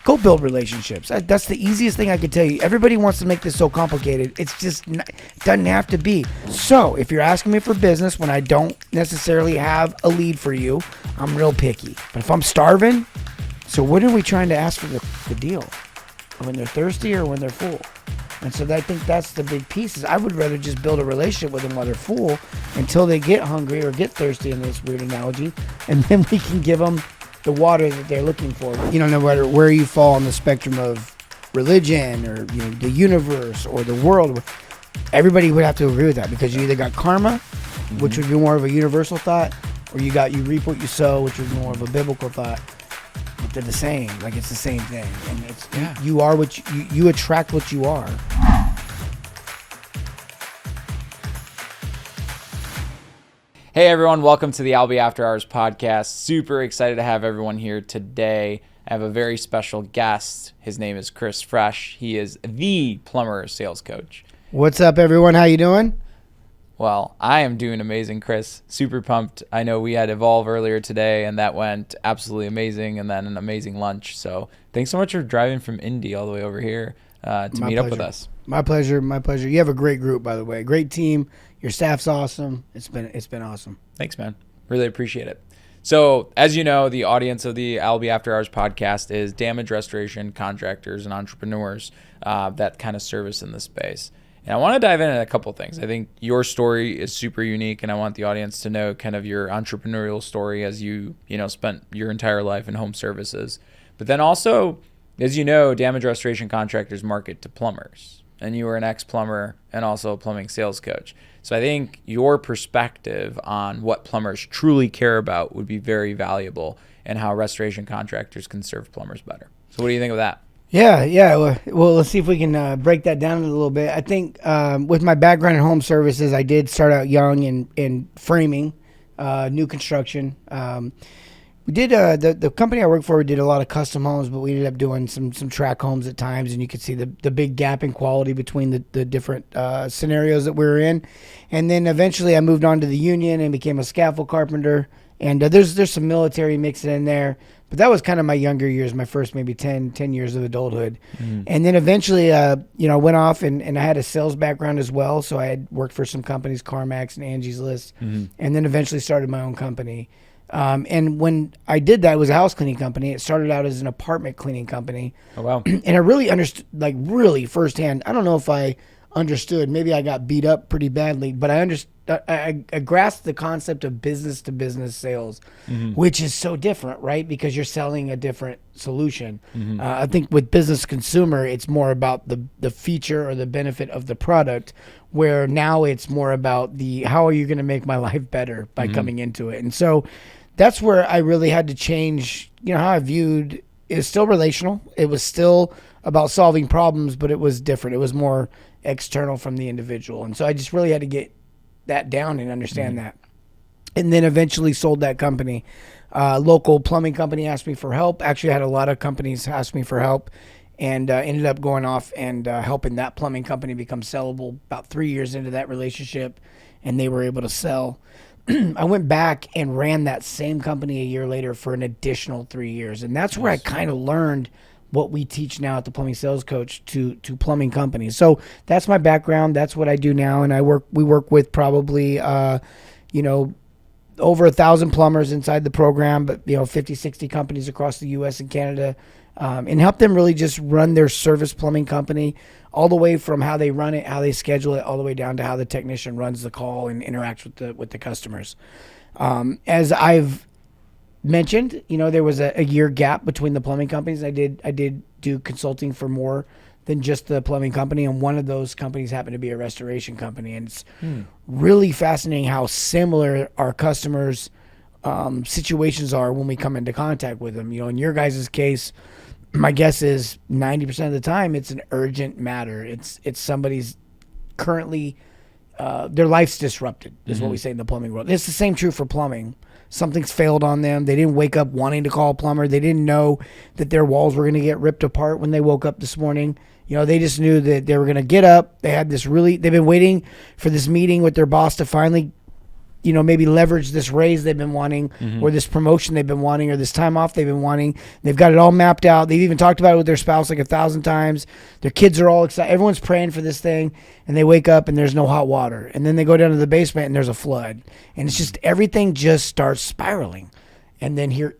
Go build relationships. That's the easiest thing I could tell you. Everybody wants to make this so complicated. It's just not, doesn't have to be. So if you're asking me for business when I don't necessarily have a lead for you, I'm real picky. But if I'm starving, so when are we trying to ask for the deal? When they're thirsty or when they're full? And so I think that's the big piece. Is I would rather just build a relationship with them while they're full until they get hungry or get thirsty, in this weird analogy, and then we can give them the water that they're looking for. You know, no matter where you fall on the spectrum of religion or the universe or the world, everybody would have to agree with that, because you either got karma, which would be more of a universal thought, or you got you reap what you sow, which is more of a biblical thought. But they're the same. Like, it's the same thing, and it's you are what you attract what you are. Hey everyone, welcome to the Albi After Hours podcast. Super excited to have everyone here today. I have a very special guest. His name is Chris Fresh. He is the Plumber Sales Coach. What's up, everyone? How you doing? Well, I am doing amazing, Chris. Super pumped. I know we had Evolve earlier today, and that went absolutely amazing, and then an amazing lunch. So thanks so much for driving from Indy all the way over here to meet up with us. My pleasure. My pleasure. You have a great group, by the way. Great team. Your staff's awesome. It's been awesome. Thanks, man. Really appreciate it. So, as you know, the audience of the Albi After Hours podcast is damage restoration contractors and entrepreneurs that kind of service in this space. And I want to dive in on a couple of things. I think your story is super unique, and I want the audience to know kind of your entrepreneurial story as you spent your entire life in home services. But then also, as you know, damage restoration contractors market to plumbers, and you were an ex-plumber and also a plumbing sales coach. So I think your perspective on what plumbers truly care about would be very valuable, and how restoration contractors can serve plumbers better. So what do you think of that? Yeah. Well, let's see if we can break that down a little bit. I think with my background in home services, I did start out young in framing, new construction. We did the company I worked for. We did a lot of custom homes, but we ended up doing some track homes at times, and you could see the big gap in quality between the different scenarios that we were in. And then eventually, I moved on to the union and became a scaffold carpenter. And there's some military mixed in there, but that was kind of my younger years, my first maybe 10 years of adulthood. And then eventually, went off and I had a sales background as well. So I had worked for some companies, CarMax and Angie's List, and then eventually started my own company. And when I did that, it was a house cleaning company. It started out as an apartment cleaning company. Oh, wow. And I really understood, like really firsthand. I don't know if I understood. Maybe I got beat up pretty badly, but I understood. I grasped the concept of business-to-business sales, which is so different, right? Because you're selling a different solution. I think with business consumer, it's more about the feature or the benefit of the product, where now it's more about how are you going to make my life better by coming into it. And so that's where I really had to change, how I viewed it. Was still relational. It was still about solving problems, but it was different. It was more external from the individual. And so I just really had to get that down and understand that. And then eventually sold that company. Local plumbing company asked me for help. Actually, I had a lot of companies ask me for help, and ended up going off and helping that plumbing company become sellable about 3 years into that relationship, and they were able to sell. I went back and ran that same company a year later for an additional 3 years. And that's where I kind of learned what we teach now at the Plumbing Sales Coach to plumbing companies. So that's my background. That's what I do now. And we work with probably, over 1,000 plumbers inside the program, but 50, 60 companies across the US and Canada, and help them really just run their service plumbing company, all the way from how they run it, how they schedule it, all the way down to how the technician runs the call and interacts with the customers. As I've mentioned, there was a year gap between the plumbing companies. I did do consulting for more than just the plumbing company, and one of those companies happened to be a restoration company. And it's really fascinating how similar our customers' situations are when we come into contact with them. In your guys' case, my guess is 90% of the time it's an urgent matter. It's somebody's currently their life's disrupted, is what we say in the plumbing world. It's the same true for plumbing. Something's failed on them. They didn't wake up wanting to call a plumber. They didn't know that their walls were going to get ripped apart when they woke up this morning. They just knew that they were going to get up. They've been waiting for this meeting with their boss to finally maybe leverage this raise they've been wanting, or this promotion they've been wanting, or this time off they've been wanting. They've got it all mapped out. They've even talked about it with their spouse like 1,000 times. Their kids are all excited. Everyone's praying for this thing, and they wake up and there's no hot water. And then they go down to the basement and there's a flood. And it's just, everything just starts spiraling. And then here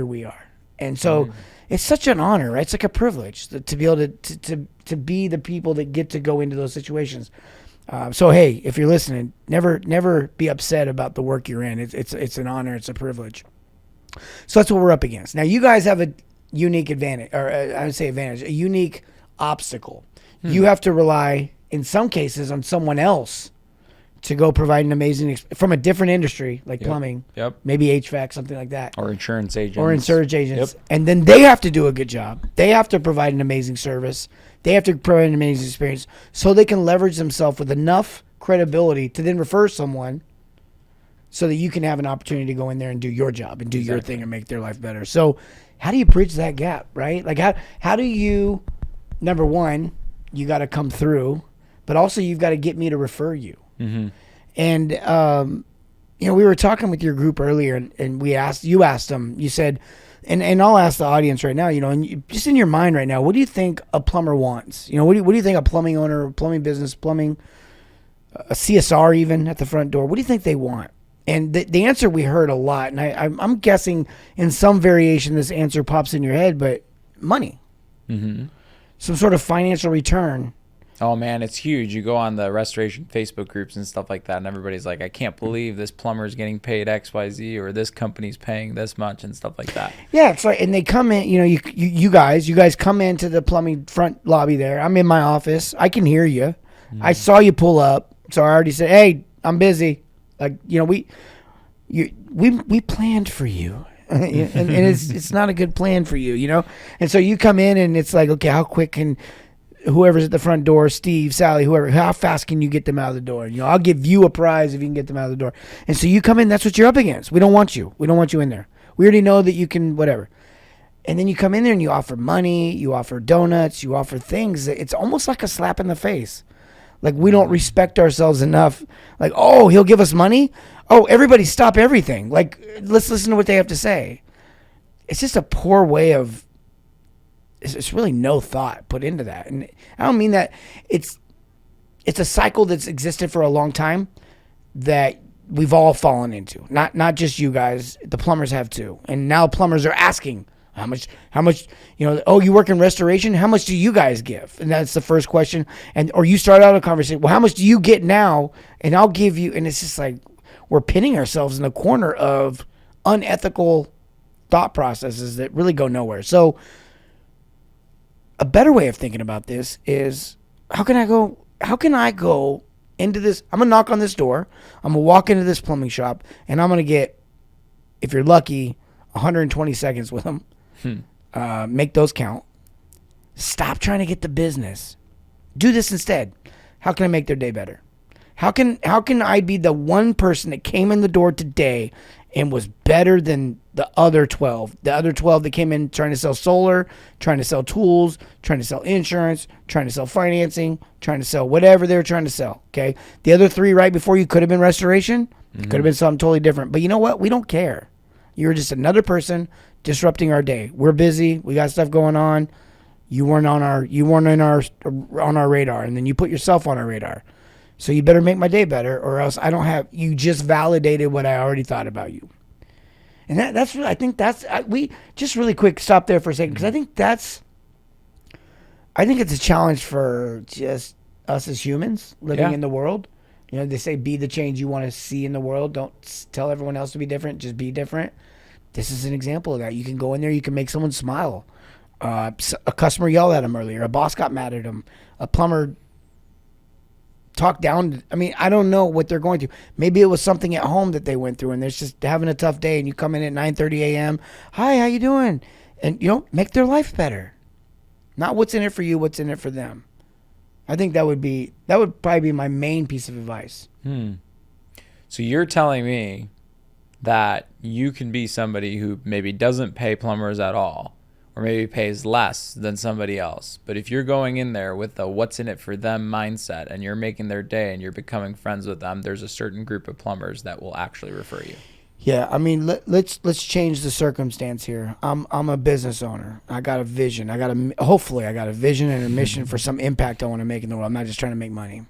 we are. And so it's such an honor, right? It's like a privilege to be able to be the people that get to go into those situations. So hey, if you're listening, never be upset about the work you're in. It's an honor. It's a privilege. So that's what we're up against. Now you guys have a unique advantage, or I would say advantage, a unique obstacle. You have to rely in some cases on someone else to go provide an amazing from a different industry like plumbing, maybe HVAC, something like that, or insurance agents, and then they have to do a good job. They have to provide an amazing service. They have to provide an amazing experience so they can leverage themselves with enough credibility to then refer someone so that you can have an opportunity to go in there and do your job and do your thing and make their life better. So how do you bridge that gap, right? Like how do you, number one, you got to come through, but also you've got to get me to refer you. And, we were talking with your group earlier and you asked them, you said, and I'll ask the audience right now, and just in your mind right now, what do you think a plumber wants? What do you think a plumbing owner, plumbing business, a CSR even at the front door, what do you think they want? And the answer we heard a lot, and I'm guessing in some variation this answer pops in your head, but money. Some sort of financial return. Oh man, it's huge. You go on the restoration Facebook groups and stuff like that, and everybody's like, I can't believe this plumber is getting paid XYZ, or this company's paying this much and stuff like that. Yeah, it's like, and they come in, you guys come into the plumbing front lobby there. I'm in my office. I can hear you. I saw you pull up. So I already said, hey, I'm busy. Like, we planned for you. and it's not a good plan for you, And so you come in and it's like, okay, how quick can whoever's at the front door, Steve, Sally, whoever, how fast can you get them out of the door? I'll give you a prize if you can get them out of the door. And so you come in, that's what you're up against. We don't want you. We don't want you in there. We already know that you can whatever. And then you come in there and you offer money, you offer donuts, you offer things. It's almost like a slap in the face. Like we don't respect ourselves enough. Like, oh, he'll give us money? Oh, everybody stop everything. Like, let's listen to what they have to say. It's just a poor way of, it's really no thought put into that. And I don't mean that it's a cycle that's existed for a long time that we've all fallen into. Not just you guys, the plumbers have too. And now plumbers are asking how much, oh, you work in restoration? How much do you guys give? And that's the first question. Or you start out a conversation, well, how much do you get now? And I'll give you, and it's just like, we're pinning ourselves in the corner of unethical thought processes that really go nowhere. So a better way of thinking about this is, how can I go into this? I'm going to knock on this door. I'm going to walk into this plumbing shop, and I'm going to get, if you're lucky, 120 seconds with them. Make those count. Stop trying to get the business. Do this instead. How can I make their day better? How can I be the one person that came in the door today and was better than the other 12? The other 12 that came in trying to sell solar, trying to sell tools, trying to sell insurance, trying to sell financing, trying to sell whatever they were trying to sell, okay? The other 3 right before you could have been restoration. Could have been something totally different. But you know what? We don't care. You're just another person disrupting our day. We're busy. We got stuff going on. You weren't on our radar, and then you put yourself on our radar. So you better make my day better, or else you just validated what I already thought about you. And that's really, I think we just really quick stop there for a second, because I think it's a challenge for just us as humans living in the world. They say be the change you want to see in the world. Don't tell everyone else to be different. Just be different. This is an example of that. You can go in there. You can make someone smile. A customer yelled at him earlier. A boss got mad at him. A plumber talked down. I mean, I don't know what they're going through. Maybe it was something at home that they went through, and they're just having a tough day, and you come in at 9:30 a.m. Hi, how you doing? And, make their life better. Not what's in it for you, what's in it for them. I think that would probably be my main piece of advice. So you're telling me that you can be somebody who maybe doesn't pay plumbers at all, or maybe pays less than somebody else. But if you're going in there with a what's in it for them mindset and you're making their day and you're becoming friends with them, there's a certain group of plumbers that will actually refer you. Yeah, I mean, let's change the circumstance here. I'm a business owner. I got a vision. Hopefully I got a vision and a mission for some impact I want to make in the world. I'm not just trying to make money.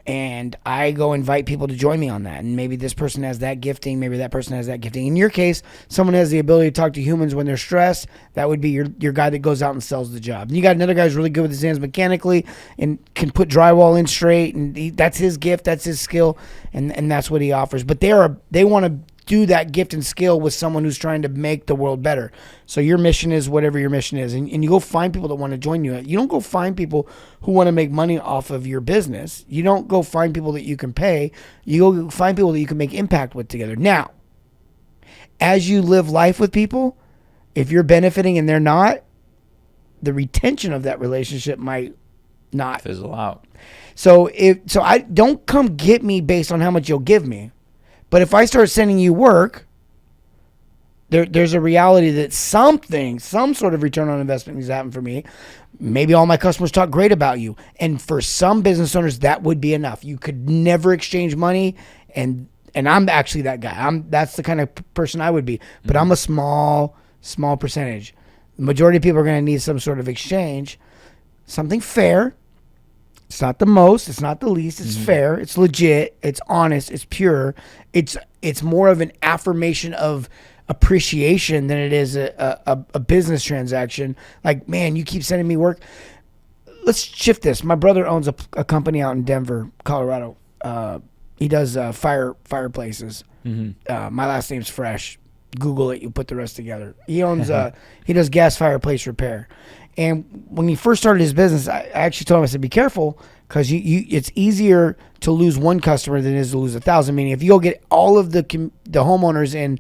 And I go invite people to join me on that. And maybe this person has that gifting. Maybe that person has that gifting. In your case, someone has the ability to talk to humans when they're stressed. That would be your guy that goes out and sells the job. And you got another guy who's really good with his hands mechanically and can put drywall in straight. And that's his gift. That's his skill. And that's what he offers. But they want to do that gift and skill with someone who's trying to make the world better. So your mission is whatever your mission is. And you go find people that want to join you. You don't go find people who want to make money off of your business. You don't go find people that you can pay. You go find people that you can make impact with together. Now, as you live life with people, if you're benefiting and they're not, the retention of that relationship might not fizzle out. So I don't come get me based on how much you'll give me. But if I start sending you work, there's a reality that some sort of return on investment needs to happen for me. Maybe all my customers talk great about you. And for some business owners, that would be enough. You could never exchange money. And I'm actually that guy. That's the kind of person I would be. But I'm a small percentage. The majority of people are going to need some sort of exchange. Something fair. It's not the most, it's not the least, it's fair, it's legit, it's honest, it's pure. It's more of an affirmation of appreciation than it is a business transaction. Like, man, you keep sending me work. Let's shift this. My brother owns a company out in Denver, Colorado. He does fireplaces. My last name's Fresh. Google it, you put the rest together. He owns he does gas fireplace repair. And when he first started his business, I actually told him, I said, be careful, because it's easier to lose one customer than it is to lose 1,000. Meaning, if you go get all of the homeowners in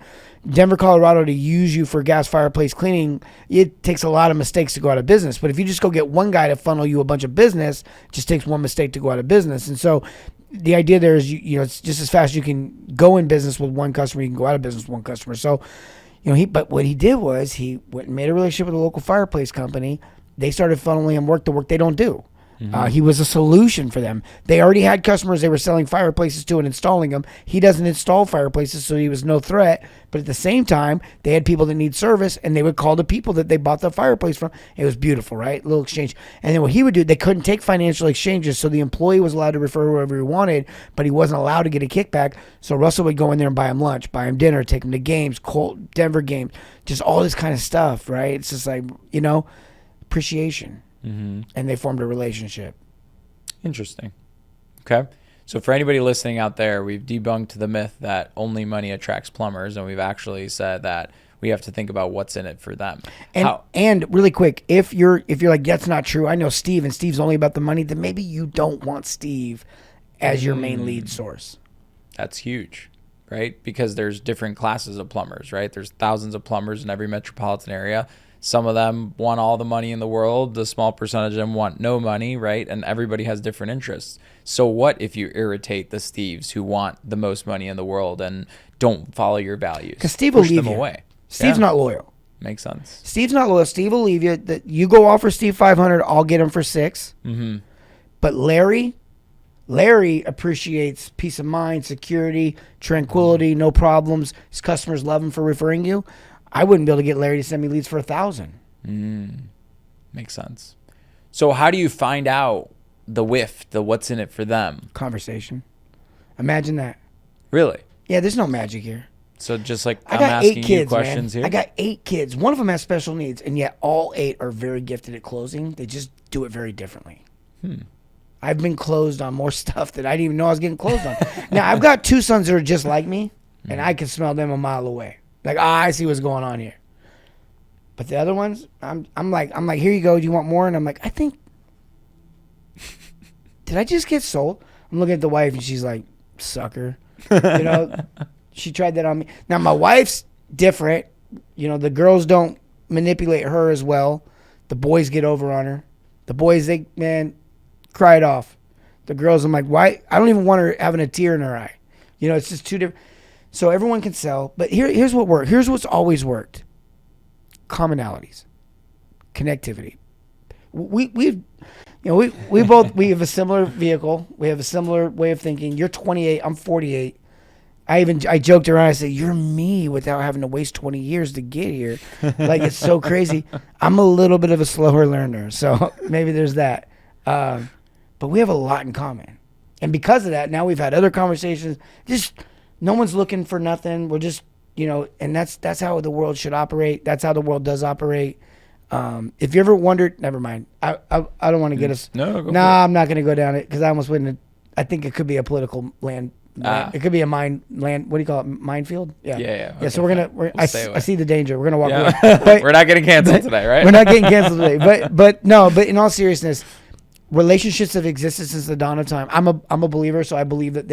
Denver, Colorado to use you for gas fireplace cleaning, it takes a lot of mistakes to go out of business. But if you just go get one guy to funnel you a bunch of business, it just takes one mistake to go out of business. And so the idea there is, it's just as fast as you can go in business with one customer, you can go out of business with one customer. So, but what he did was he went and made a relationship with a local fireplace company. They started funneling him the work they don't do. He was a solution for them. They already had customers they were selling fireplaces to and installing them. He doesn't install fireplaces, so he was no threat. But at the same time, they had people that need service, and they would call the people that they bought the fireplace from. It was beautiful, right? A little exchange. And then what he would do, they couldn't take financial exchanges, so the employee was allowed to refer whoever he wanted, but he wasn't allowed to get a kickback. So Russell would go in there and buy him lunch, buy him dinner, take him to games, Denver games, just all this kind of stuff, right? It's just like, appreciation. And they formed a relationship. Interesting. Okay. So for anybody listening out there, we've debunked the myth that only money attracts plumbers, and we've actually said that we have to think about what's in it for them. And really quick, if you're like, that's not true, I know Steve, and Steve's only about the money, then maybe you don't want Steve as your main lead source. That's huge, right? Because there's different classes of plumbers, right? There's thousands of plumbers in every metropolitan area. Some of them want all the money in the world. The small percentage of them want no money, right? And everybody has different interests. So what if you irritate the Steves who want the most money in the world and don't follow your values? Because Steve will leave them you. Away. Steve's not loyal. Makes sense. Steve's not loyal. Steve will leave you. That you go offer Steve $500, I'll get him for $600. But Larry appreciates peace of mind, security, tranquility, no problems. His customers love him for referring you. I wouldn't be able to get Larry to send me leads for $1,000. Makes sense. So how do you find out the what's in it for them? Conversation. Imagine that. Really? Yeah, there's no magic here. So just like I'm asking 8 kids, you questions man. here? I got 8 kids. One of them has special needs, and yet all 8 are very gifted at closing. They just do it very differently. I've been closed on more stuff that I didn't even know I was getting closed on. Now, I've got 2 sons that are just like me, and I can smell them a mile away. Like, I see what's going on here. But the other ones, I'm like, here you go. Do you want more? And I'm like, I think, did I just get sold? I'm looking at the wife, and she's like, sucker. She tried that on me. Now, my wife's different. The girls don't manipulate her as well. The boys get over on her. The boys, they cry it off. The girls, I'm like, why? I don't even want her having a tear in her eye. It's just 2 different. So everyone can sell, but here's what worked. Here's what's always worked. Commonalities. connectivity. We have a similar vehicle. We have a similar way of thinking. You're 28. I'm 48. I joked around. I said, you're me without having to waste 20 years to get here. Like, it's so crazy. I'm a little bit of a slower learner, so maybe there's that. But we have a lot in common. And because of that, now we've had other conversations. Just no one's looking for nothing. We're just, and that's how the world should operate. That's how the world does operate. If you ever wondered, never mind. I don't want to get us. I'm not going to go down it because I almost wouldn't. I think it could be a political land. It could be a land. What do you call it? Minefield? Yeah. Yeah. Okay, so I see the danger. We're gonna walk away. But, we're not getting canceled today, right? We're not getting canceled today. But in all seriousness, relationships have existed since the dawn of time. I'm a believer, so I believe that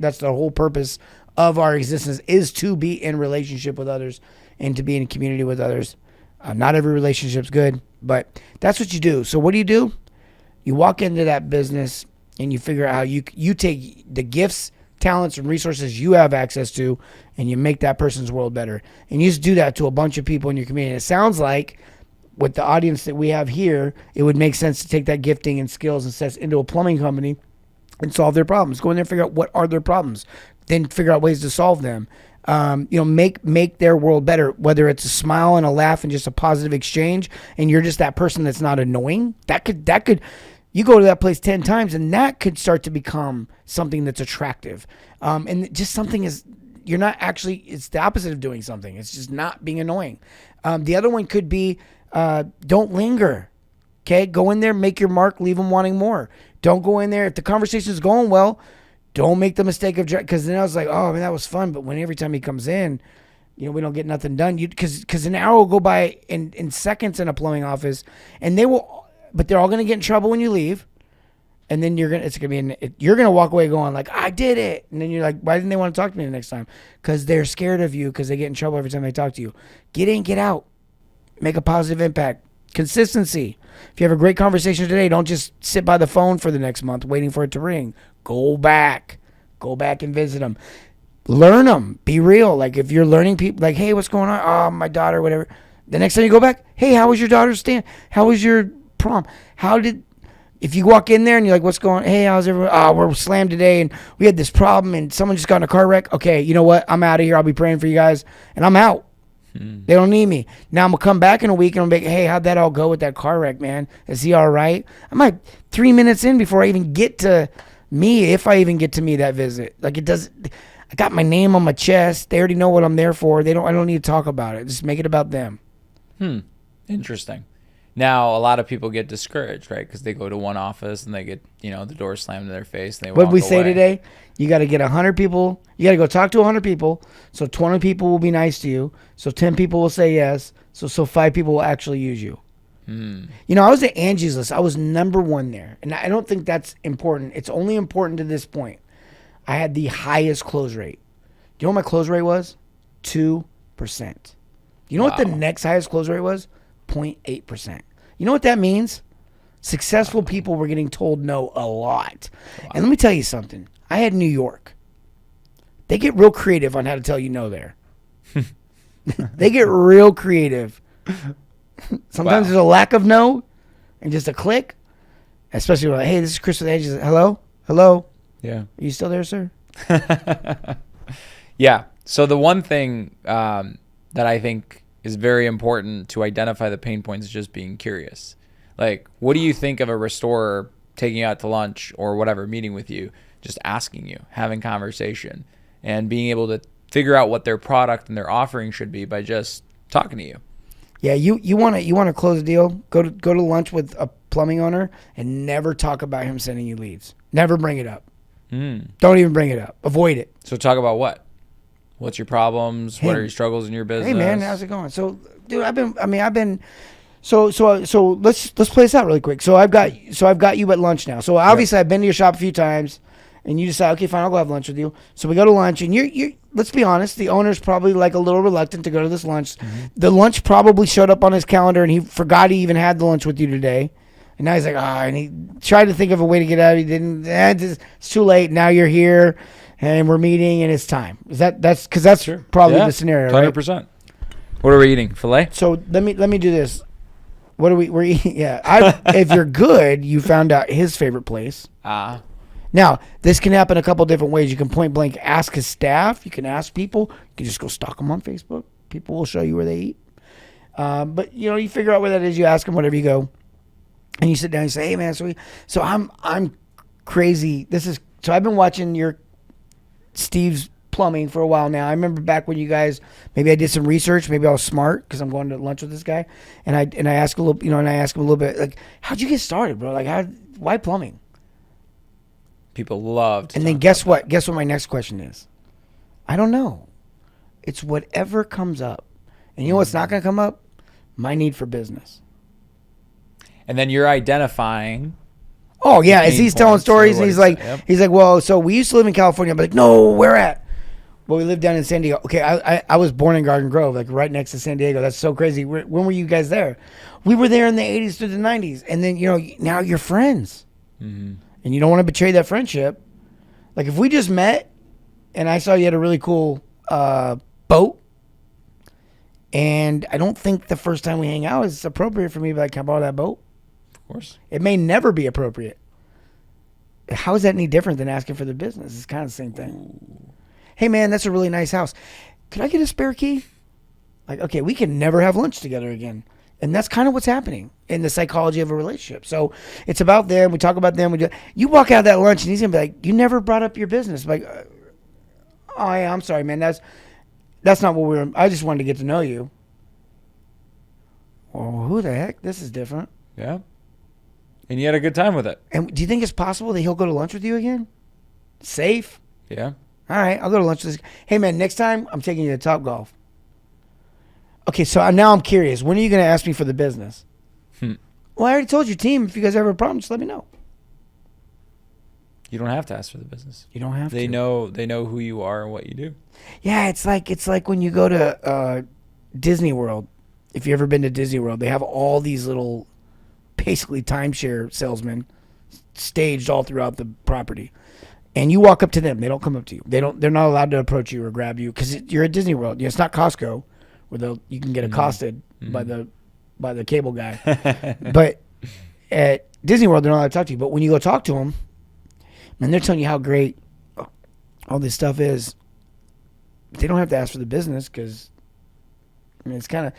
that's the whole purpose of our existence is to be in relationship with others and to be in community with others. Not every relationship's good, but that's what you do. So what do? You walk into that business and you figure out how you take the gifts, talents, and resources you have access to, and you make that person's world better. And you just do that to a bunch of people in your community. And it sounds like with the audience that we have here, it would make sense to take that gifting and skills and sets into a plumbing company and solve their problems. Go in there and figure out what are their problems. Then figure out ways to solve them. Make their world better, whether it's a smile and a laugh and just a positive exchange, and you're just that person that's not annoying. That could you go to that place 10 times and that could start to become something that's attractive. And just something is, you're not actually, it's the opposite of doing something. It's just not being annoying. The other one could be, don't linger. Okay. Go in there, make your mark, leave them wanting more. Don't go in there. If the conversation is going well, don't make the mistake of, because then I was like, oh man, that was fun. But when every time he comes in, we don't get nothing done. Because an hour will go by in seconds in a plumbing office, and but they're all going to get in trouble when you leave. And then you're going to walk away going like, I did it. And then you're like, why didn't they want to talk to me the next time? Because they're scared of you, because they get in trouble every time they talk to you. Get in, get out. Make a positive impact. Consistency. If you have a great conversation today, don't just sit by the phone for the next month waiting for it to ring. Go back and visit them. Learn them. Be real. Like if you're learning people, like, hey, what's going on? Oh, my daughter, whatever. The next time you go back, hey, how was your daughter's stand? How was your prom? If you walk in there and you're like, what's going on? Hey, how's everyone? Oh, we're slammed today and we had this problem and someone just got in a car wreck. Okay, you know what? I'm out of here. I'll be praying for you guys. And I'm out. They don't need me. Now I'm going to come back in a week and I'm like, hey, how'd that all go with that car wreck, man? Is he all right? I'm like 3 minutes in before I even get to me, if I even get to me that visit. Like I got my name on my chest. They already know what I'm there for. I don't need to talk about it. Just make it about them. Interesting. Now, a lot of people get discouraged, right? Because they go to one office and they get, the door slammed in their face. And they what did we walk say away. today? You got to get 100 people. You got to go talk to 100 people. So 20 people will be nice to you. So 10 people will say yes. So 5 people will actually use you. I was at Angie's List. I was number 1 there. And I don't think that's important. It's only important to this point. I had the highest close rate. Do you know what my close rate was? 2%. You know what the next highest close rate was? 0.8%. You know what that means? Successful people were getting told no a lot. Wow. And let me tell you something. I had New York. They get real creative on how to tell you no there. They get real creative. Sometimes there's a lack of no and just a click. Especially when, hey, this is Chris with Edge. Hello? Hello? Yeah. Are you still there, sir? Yeah. So the one thing that I think is very important to identify the pain points is just being curious. Like, what do you think of a restorer taking you out to lunch or whatever, meeting with you, just asking you, having conversation, and being able to figure out what their product and their offering should be by just talking to you? Yeah, you want to close a deal, go to lunch with a plumbing owner and never talk about him sending you leads. Never bring it up. Don't even bring it up. Avoid it. So talk about what? What's your problems? What are your struggles in your business? Hey man, how's it going? So, dude, I've been. So let's play this out really quick. So I've got you at lunch now. So obviously I've been to your shop a few times, and you decide, okay, fine, I'll go have lunch with you. So we go to lunch, and you let's be honest, the owner's probably like a little reluctant to go to this lunch. The lunch probably showed up on his calendar, and he forgot he even had the lunch with you today. And now he's like, and he tried to think of a way to get out of it. He didn't. It's too late. Now you're here. And we're meeting, and it's time. That's probably the scenario, right? 100%. What are we eating? Filet? So let me do this. What are we're eating? Yeah. If you're good, you found out his favorite place. Now, this can happen a couple different ways. You can point blank ask his staff. You can ask people. You can just go stalk them on Facebook. People will show you where they eat. But you figure out where that is. You ask them whatever you go, and you sit down and you say, "Hey, man, so I'm crazy. So I've been watching your Steve's plumbing for a while now. I remember back when you guys, maybe I did some research. Maybe I was smart because I'm going to lunch with this guy, and I asked a little, and I asked him a little bit like, how'd you get started, bro? Like, why plumbing? People loved. And then guess what? Guess what my next question is? I don't know. It's whatever comes up. And you know what's not going to come up? My need for business. And then you're identifying. Oh yeah, as he's telling stories, and he's like, well, so we used to live in California. I'm like, no, where at? Well, we lived down in San Diego. Okay, I was born in Garden Grove, like right next to San Diego. That's so crazy. When were you guys there? We were there in the 80s through the 90s. And then, now you're friends. Mm-hmm. And you don't want to betray that friendship. Like if we just met and I saw you had a really cool boat, and I don't think the first time we hang out is appropriate for me to be like, can I borrow that boat? Of course. It may never be appropriate. How is that any different than asking for the business? It's kind of the same thing. Ooh. Hey, man, that's a really nice house. Could I get a spare key? Like, okay, we can never have lunch together again. And that's kind of what's happening in the psychology of a relationship. So it's about them. We talk about them. You walk out of that lunch and he's going to be like, you never brought up your business. I'm like, oh, yeah, I'm sorry, man. That's not what I just wanted to get to know you. Well, who the heck? This is different. Yeah. And you had a good time with it. And do you think it's possible that he'll go to lunch with you again? Safe? Yeah. All right, I'll go to lunch with this. Hey, man, next time I'm taking you to Topgolf. Okay, so now I'm curious. When are you going to ask me for the business? Well, I already told your team. If you guys ever have a problem, just let me know. You don't have to ask for the business. You don't have to. They know who you are and what you do. Yeah, it's like when you go to Disney World. If you've ever been to Disney World, they have all these little, basically timeshare salesmen staged all throughout the property. And you walk up to them. They don't come up to you. They're not allowed to approach you or grab you because you're at Disney World. It's not Costco where you can get accosted by the cable guy. But at Disney World, they're not allowed to talk to you. But when you go talk to them, and they're telling you how great all this stuff is, they don't have to ask for the business because, it's kind of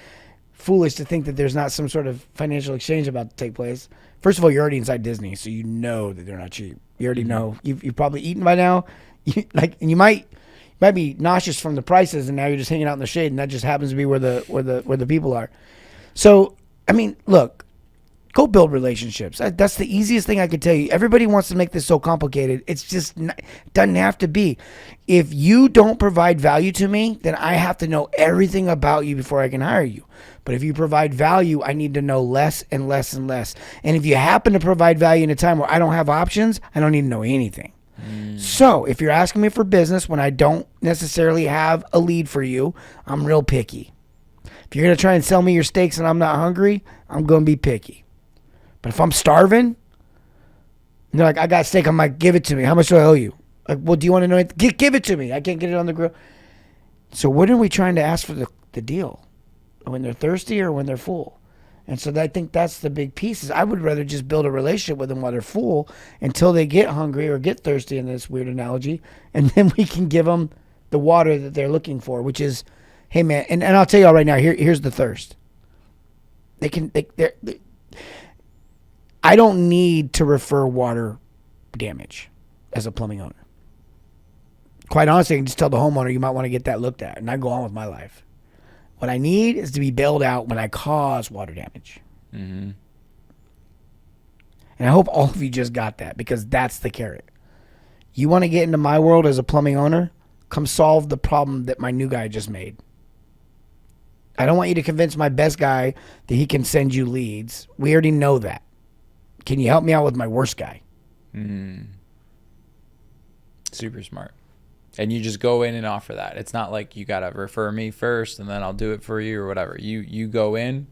foolish to think that there's not some sort of financial exchange about to take place. First of all, you're already inside Disney, so you know that they're not cheap. You already know. You've probably eaten by now. And you might be nauseous from the prices, and now you're just hanging out in the shade, and that just happens to be where the people are. So, look, go build relationships. That's the easiest thing I could tell you. Everybody wants to make this so complicated. It's just doesn't have to be. If you don't provide value to me, then I have to know everything about you before I can hire you. But if you provide value, I need to know less and less and less. And if you happen to provide value in a time where I don't have options, I don't need to know anything. So if you're asking me for business when I don't necessarily have a lead for you, I'm real picky. If you're going to try and sell me your steaks and I'm not hungry, I'm going to be picky. But if I'm starving, and they're like, I got steak, I'm like, give it to me. How much do I owe you? Like, well, do you want to know it? Give it to me. I can't get it on the grill. So when are we trying to ask for the deal? When they're thirsty or when they're full? And so I think that's the big piece. Is I would rather just build a relationship with them while they're full until they get hungry or get thirsty, in this weird analogy, and then we can give them the water that they're looking for, which is, hey man, and I'll tell you all right now, here's the thirst. I don't need to refer water damage as a plumbing owner. Quite honestly, I can just tell the homeowner you might want to get that looked at, and I go on with my life. What I need is to be bailed out when I cause water damage. Mm-hmm. And I hope all of you just got that, because that's the carrot. You want to get into my world as a plumbing owner? Come solve the problem that my new guy just made. I don't want you to convince my best guy that he can send you leads. We already know that. Can you help me out with my worst guy? Super smart. And you just go in and offer that. It's not like you got to refer me first and then I'll do it for you or whatever. You go in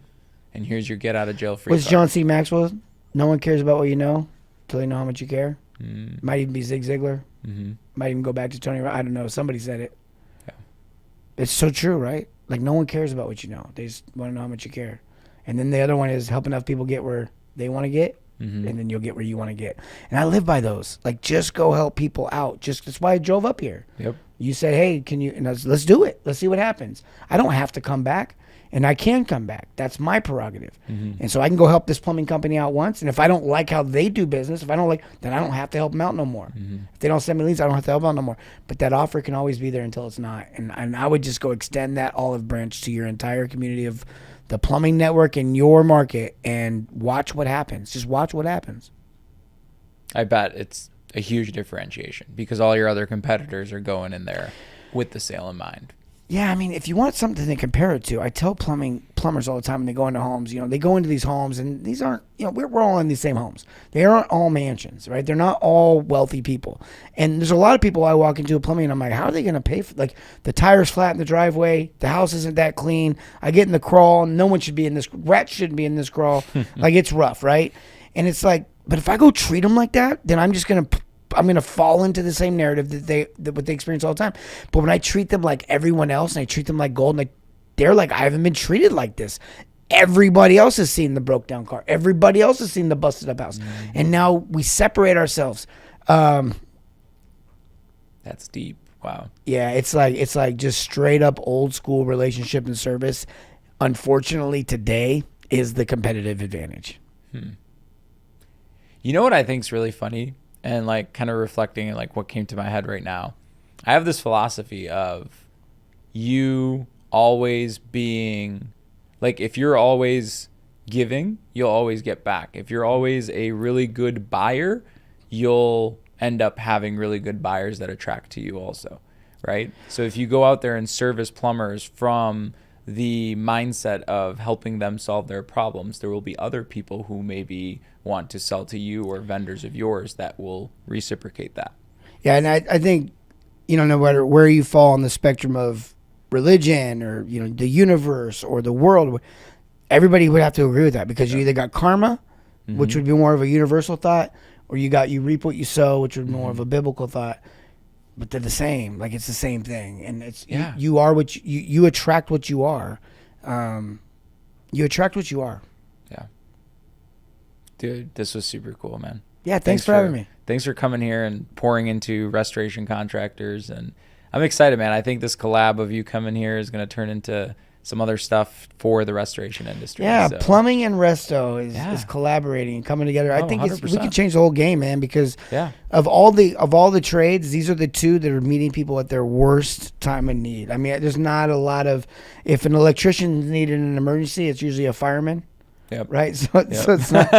and here's your get out of jail free What's card. John C. Maxwell? No one cares about what you know until they know how much you care. Might even be Zig Ziglar. Might even go back to Tony. I don't know. Somebody said it. Yeah. It's so true, right? Like, no one cares about what you know. They just want to know how much you care. And then the other one is help enough people get where they want to get, and then you'll get where you want to get. And I live by those. Like, just go help people out. That's why I drove up here. Yep. You said, hey, can you, and let's do it. Let's see what happens. I don't have to come back, and I can come back. That's my prerogative. And so I can go help this plumbing company out once. And if I don't like how they do business, then I don't have to help them out no more. If they don't send me leads, I don't have to help them out no more. But that offer can always be there until it's not. And I would just go extend that olive branch to your entire community of the plumbing network in your market and watch what happens. Just watch what happens. I bet it's a huge differentiation because all your other competitors are going in there with the sale in mind. Yeah, I mean, if you want something to compare it to, I tell plumbers all the time when they go into homes, they go into these homes, and these aren't, we're all in these same homes. They aren't all mansions, right? They're not all wealthy people. And there's a lot of people I walk into a plumbing, and I'm like, how are they going to pay for, like, the tire's flat in the driveway, the house isn't that clean, I get in the crawl, no one should be in this, rats shouldn't be in this crawl. Like, it's rough, right? And it's like, but if I go treat them like that, then I'm going to fall into the same narrative that they experience all the time. But when I treat them like everyone else, and I treat them like gold, and they're like, I haven't been treated like this. Everybody else has seen the broke down car. Everybody else has seen the busted up house. And now we separate ourselves. That's deep. Wow. Yeah, it's like just straight up old school relationship and service. Unfortunately, today is the competitive advantage. You know what I think is really funny? And like kind of reflecting on like what came to my head right now. I have this philosophy of you always being like, if you're always giving, you'll always get back. If you're always a really good buyer, you'll end up having really good buyers that attract to you also, right? So if you go out there and service plumbers from the mindset of helping them solve their problems, there will be other people who maybe want to sell to you or vendors of yours that will reciprocate that. Yeah, and I think, no matter where you fall on the spectrum of religion or, the universe or the world, everybody would have to agree with that, because you either got karma, which would be more of a universal thought, or you reap what you sow, which would be more of a biblical thought. But they're the same. Like, it's the same thing. And it's you are what you attract what you are. You attract what you are. Yeah. Dude, this was super cool, man. Yeah, thanks for having me. Thanks for coming here and pouring into restoration contractors. And I'm excited, man. I think this collab of you coming here is going to turn into some other stuff for the restoration industry. Yeah, so. Plumbing and resto is collaborating and coming together. I think we can change the whole game, man, because of all the trades, these are the two that are meeting people at their worst time of need. I mean, there's not a lot of, if an electrician is needed in an emergency, it's usually a fireman. Yep. Right? So it's not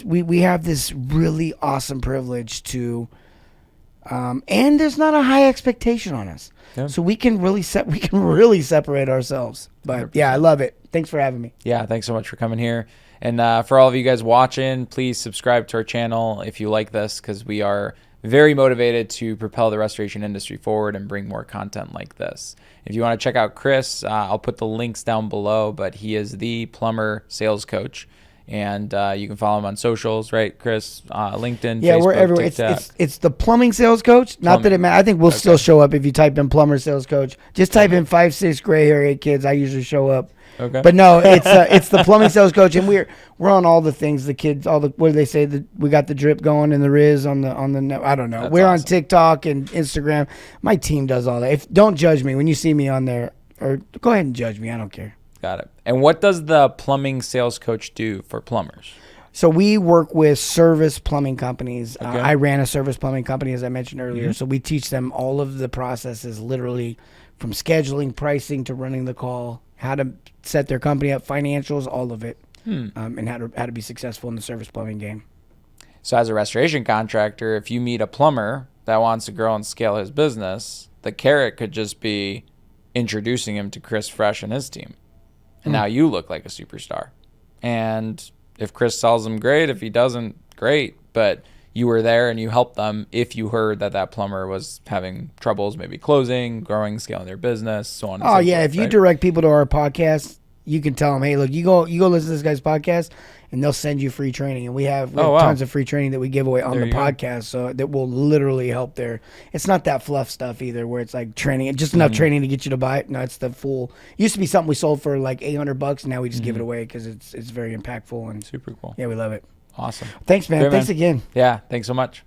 we have this really awesome privilege to and there's not a high expectation on us. Yeah. So we can really separate ourselves. But 100%. Yeah, I love it. Thanks for having me. Yeah, thanks so much for coming here. And for all of you guys watching, please subscribe to our channel if you like this, because we are very motivated to propel the restoration industry forward and bring more content like this. If you want to check out Chris, I'll put the links down below, but he is the Plumber Sales Coach. And you can follow him on socials, right, Chris? LinkedIn, yeah, Facebook, we're everywhere. It's the Plumbing Sales Coach. Not that it matters. I think we'll still show up if you type in Plumber Sales Coach. Just type in 5'6" gray hair 8 kids. I usually show up. Okay. But no, it's the Plumbing Sales Coach, and we're on all the things. The kids, what do they say? We got the drip going and the Riz on the I don't know. That's we're awesome. On TikTok and Instagram. My team does all that. Don't judge me when you see me on there, or go ahead and judge me. I don't care. Got it. And what does the Plumbing Sales Coach do for plumbers? So we work with service plumbing companies. Okay. I ran a service plumbing company, as I mentioned earlier. Mm-hmm. So we teach them all of the processes, literally from scheduling, pricing, to running the call, how to set their company up, financials, all of it, and how to be successful in the service plumbing game. So as a restoration contractor, if you meet a plumber that wants to grow and scale his business, the carrot could just be introducing him to Chris Fresh and his team. And now you look like a superstar. And if Chris sells them, great. If he doesn't, great. But you were there and you helped them if you heard that plumber was having troubles, maybe closing, growing, scaling their business, so on and so forth. Oh, yeah. If you direct people to our podcast, you can tell them, hey, look, you go listen to this guy's podcast, and they'll send you free training. And we have wow. tons of free training that we give away on There the you go. podcast, so that will literally help there. It's not that fluff stuff either, where it's like training, just enough training to get you to buy it. No, it's the full. Used to be something we sold for like $800. Now we just give it away because it's very impactful and Super cool. yeah, we love it. Awesome. Thanks, man. Great, Thanks man. again. Yeah. Thanks so much.